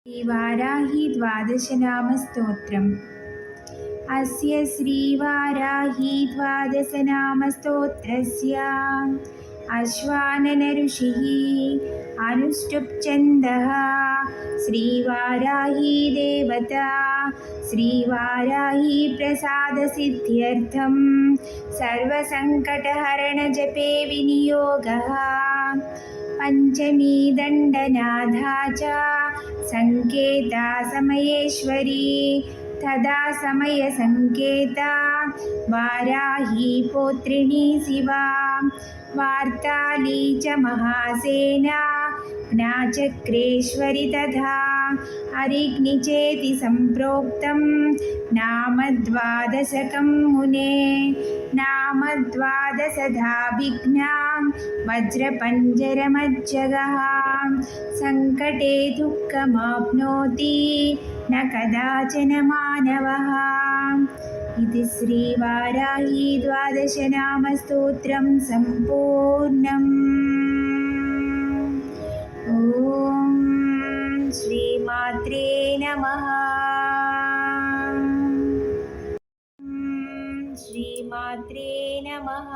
श्रीवाराही द्वादशनामस्तोत्रम्। अस्य श्रीवाराही द्वादशनामस्तोत्रस्य अश्वानन ऋषिः अनुष्टुप् छन्दः। श्रीवाराही देवता श्रीवाराही प्रसादसिद्ध्यर्थं सर्वसङ्कटहरणजपे विनियोगः। पंचमी दण्डनाथा च संकेता समयेश्वरी तदा समयसंकेता वाराही पौत्रिणी शिवा। वार्ताली च महासेना ज्ञाचक्रेश्वरी तथा हरिग्निचेति सम्प्रोक्तं नाम द्वादशकं मुने। नाम द्वादशधाभिघ्नां वज्रपञ्जरमज्जगः। सङ्कटे दुःखमाप्नोति न कदाचन मानवः। इति श्रीवाराही द्वादशनामस्तोत्रं सम्पूर्णम्। ॐ श्रीमात्रे नमः। श्रीमात्रे नमः।